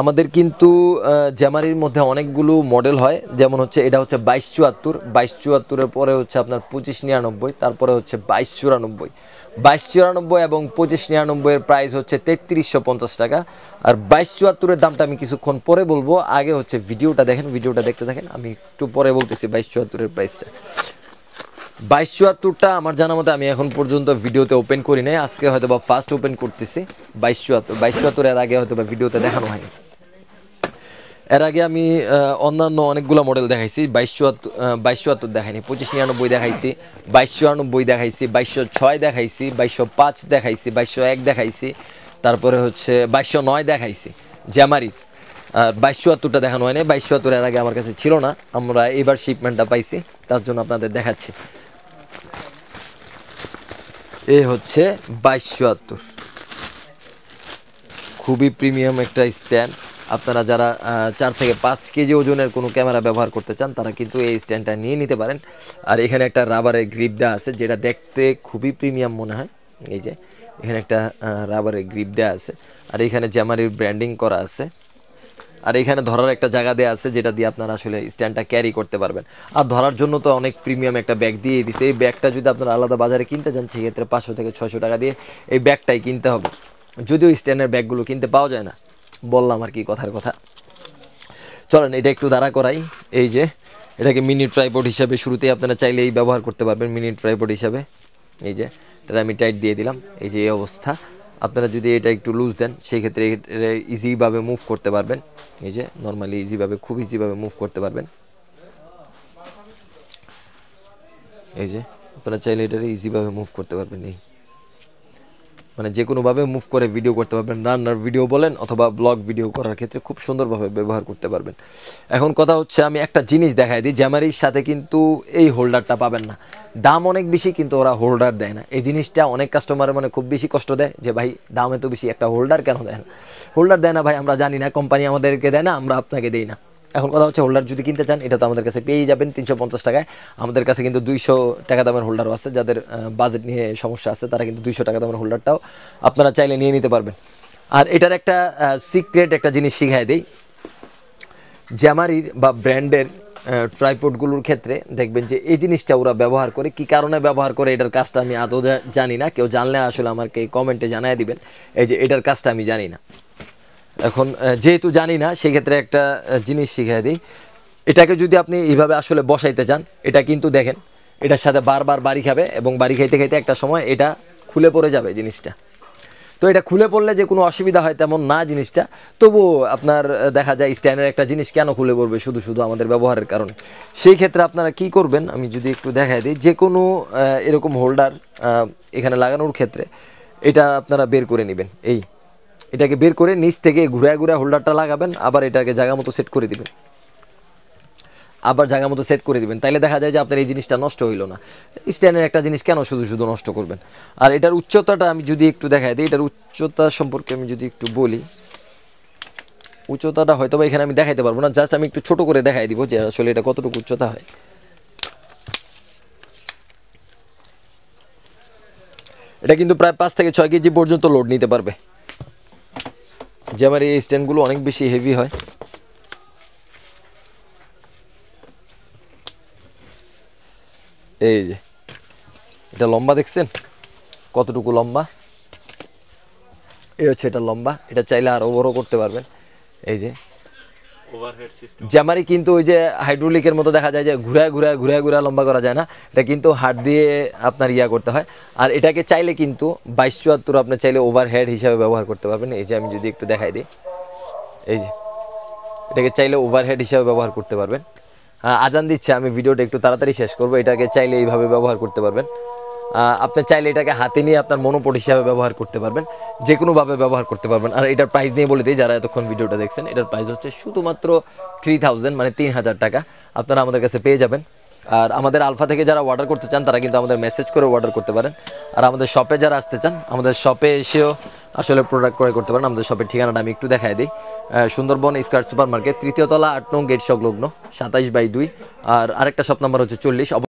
আমাদের কিন্তু জ্যামারির মধ্যে অনেকগুলো মডেল হয়, যেমন হচ্ছে এটা হচ্ছে 2274, 2274-এর পরে হচ্ছে আপনার 2599, তারপরে হচ্ছে 2294। 2294 এবং 2599-এর প্রাইস হচ্ছে 3350 টাকা। আর 2274-এর দামটা আমি কিছুক্ষণ পরে বলবো, আগে হচ্ছে ভিডিওটা দেখেন, ভিডিওটা দেখতে থাকেন, আমি একটু পরে বলতেছি 2274-এর প্রাইসটা। 2274টা আমার জানা মতে আমি এখন পর্যন্ত ভিডিওতে ওপেন করি নাই, আজকে হয়তো বা ফার্স্ট ওপেন করতেছি। 2274 এর আগে হয়তো বা ভিডিওতে দেখানো হয়নি। এর আগে আমি অন্যান্য অনেকগুলো মডেল দেখাইছি, 2274 দেখাইনি, 2599 দেখাইছি, 2294 দেখাইছি, 2206 দেখাইছি, 2205 দেখাইছি, 2201 দেখাইছি, তারপরে হচ্ছে 2209 দেখাইছি জ্যামারির। আর 2274টা দেখানো হয়নি, 2274 এর আগে আমার কাছে ছিল না, আমরা এবার শিপমেন্টটা পাইছি, তার জন্য আপনাদের দেখাচ্ছি। এই হচ্ছে 2274, খুবই প্রিমিয়াম একটা স্ট্যান্ড। আপনারা যারা 4 থেকে 5 কেজি ওজনের কোনো ক্যামেরা ব্যবহার করতে চান তারা কিন্তু এই স্ট্যান্ডটা নিয়ে নিতে পারেন। আর এখানে একটা রাবারের গ্রিপ দেওয়া আছে, যেটা দেখতে খুবই প্রিমিয়াম মনে হয়। এই যে এখানে একটা রাবারের গ্রিপ দেওয়া আছে, আর এখানে জ্যামারির ব্র্যান্ডিং করা আছে। আর এখানে ধরার একটা জায়গা দেওয়া আছে, যেটা দিয়ে আপনারা আসলে স্ট্যান্ডটা ক্যারি করতে পারবেন। আর ধরার জন্য তো অনেক প্রিমিয়াম একটা ব্যাগ দিয়ে দিছে। এই ব্যাগটা যদি আপনারা আলাদা বাজারে কিনতে চান সেক্ষেত্রে 500 থেকে 600 টাকা দিয়ে এই ব্যাগটাই কিনতে হবে, যদিও স্ট্যান্ডের ব্যাগগুলো কিনতে পাওয়া যায় না। বললাম আর কি কথার কথা। চলেন এটা একটু দাঁড়া করাই। এই যে এটাকে মিনি ট্রাইপড হিসাবে শুরুতেই আপনারা চাইলেই ব্যবহার করতে পারবেন, মিনি ট্রাইপড হিসাবে। এই যে এটা আমি টাইট দিয়ে দিলাম, এই যে এই অবস্থা। আপনারা যদি এটা একটু লুজ দেন সেই ক্ষেত্রে ইজিভাবে মুভ করতে পারবেন। এই যে নর্মালি ইজিভাবে, খুব ইজিভাবে মুভ করতে পারবেন। এই যে আপনারা চাইলে এটাকে ইজিভাবে মুভ করতে পারবেন, এই মানে যে কোনোভাবে মুভ করে ভিডিও করতে পারবেন, রান্নার ভিডিও বলেন অথবা ব্লগ ভিডিও করার ক্ষেত্রে খুব সুন্দরভাবে ব্যবহার করতে পারবেন। এখন কথা হচ্ছে আমি একটা জিনিস দেখাই দিই, জ্যামারির সাথে কিন্তু এই হোল্ডারটা পাবেন না। দাম অনেক বেশি কিন্তু ওরা হোল্ডার দেয় না। এই জিনিসটা অনেক কাস্টমারের মানে খুব বেশি কষ্ট দেয় যে ভাই দাম এত বেশি, একটা হোল্ডার কেন দেয় না? হোল্ডার দেয় না ভাই, আমরা জানি না, কোম্পানি আমাদেরকে দেয় না, আমরা আপনাকে দেই না। এখন কথা হচ্ছে হোল্ডার যদি কিনতে চান এটা তো আমাদের কাছে পেয়ে যাবেন 350 টাকায়। আমাদের কাছে কিন্তু 200 টাকা দামের হোল্ডারও আছে, যাদের বাজেট নিয়ে সমস্যা আছে তারা কিন্তু 200 টাকা দামের হোল্ডারটাও আপনারা চাইলে নিয়ে নিতে পারবেন। আর এটার একটা সিক্রেট একটা জিনিস শিখাই দেই, জ্যামারির বা ব্র্যান্ডের ট্রাইপডগুলোর ক্ষেত্রে দেখবেন যে এই জিনিসটা ওরা ব্যবহার করে, কি কারণে ব্যবহার করে এটার কাজটা আমি আদৌ জানি না, কেউ জানলে আসলে আমাকে কমেন্টে জানিয়ে দিবেন। এই যে এটার কাজটা আমি জানি না, এখন যেহেতু জানি না সেক্ষেত্রে একটা জিনিস শিখিয়ে দিই। এটাকে যদি আপনি এইভাবে আসলে বসাইতে চান, এটা কিন্তু দেখেন এটার সাথে বারবার বাড়ি খাবে এবং বাড়ি খাইতে খাইতে একটা সময় এটা খুলে পড়ে যাবে জিনিসটা। তো এটা খুলে পড়লে যে কোনো অসুবিধা হয় তেমন না জিনিসটা, তবুও আপনার দেখা যায় স্ট্যান্ডের একটা জিনিস কেন খুলে পড়বে শুধু শুধু আমাদের ব্যবহারের কারণে। সেই ক্ষেত্রে আপনারা কি করবেন আমি যদি একটু দেখাই দিই, যে কোনো এরকম হোল্ডার এখানে লাগানোর ক্ষেত্রে এটা আপনারা বের করে নেবেন। এটাকে বের করে নিচ থেকে ঘুরে ঘুরে হোল্ডারটা লাগাবেন, আবার এটাকে জায়গা মতো সেট করে দিবেন, আবার জায়গা মতো সেট করে দিবেন। তাইলে দেখা যায় যে আপনার এই জিনিসটা নষ্ট হইলো না। স্ট্যান্ডের একটা জিনিস কেন শুধু শুধু নষ্ট করবেন? আর এটার উচ্চতাটা আমি যদি একটু দেখাই দিই, এটার উচ্চতা সম্পর্কে আমি যদি একটু বলি, উচ্চতাটা হয়তো বা এখানে আমি দেখাইতে পারবো না, জাস্ট আমি একটু ছোট করে দেখাই দিব যে আসলে এটা কতটুকু উচ্চতা হয়। এটা কিন্তু প্রায় 5 থেকে 6 কেজি পর্যন্ত লোড নিতে পারবে। যে আমার এই স্ট্যান্ডগুলো অনেক বেশি হেভি হয়। এই যে এটা লম্বা দেখছেন কতটুকু লম্বা, এই হচ্ছে এটা লম্বা। এটা চাইলে আরো বড় করতে পারবেন। এই যে জ্যামারি কিন্তু ওই যে হাইড্রোলিকের মতো দেখা যায় যে ঘুরা ঘুরা ঘুরা ঘুরা লম্বা করা যায় না, এটা কিন্তু হাত দিয়ে আপনার করতে হয়। আর এটাকে চাইলে কিন্তু 2274 আপনি চাইলে ওভারহেড হিসাবে ব্যবহার করতে পারবেন। এই যে আমি যদি একটু দেখাই দিই, এই যে এটাকে চাইলে ওভারহেড হিসাবে ব্যবহার করতে পারবেন। আজান দিচ্ছে, আমি ভিডিওটা একটু তাড়াতাড়ি শেষ করবো। এটাকে চাইলে এইভাবে ব্যবহার করতে পারবেন। আপনি চাইলে এটাকে হাতে নিয়ে আপনার মনোপট হিসাবে ব্যবহার করতে পারবেন, যে কোনোভাবে ব্যবহার করতে পারবেন। আর এটার প্রাইস নিয়ে বলে দিই, যারা এতক্ষণ ভিডিওটা দেখছেন, এটার প্রাইস হচ্ছে শুধুমাত্র 3000 মানে 3000 টাকা আপনারা আমাদের কাছে পেয়ে যাবেন। আর আমাদের আলফা থেকে যারা অর্ডার করতে চান তারা কিন্তু আমাদের মেসেজ করে অর্ডার করতে পারেন। আর আমাদের শপে যারা আসতে চান আমাদের শপে এসেও আসলে প্রোডাক্ট ক্রয় করতে পারেন। আমাদের শপের ঠিকানাটা আমি একটু দেখাই দিই, সুন্দরবন স্কয়ার সুপার মার্কেট, 3য় তলা, 8 নং গেট সংলগ্ন, 27/2। আর আরেকটা শপ নাম্বার হচ্ছে 40।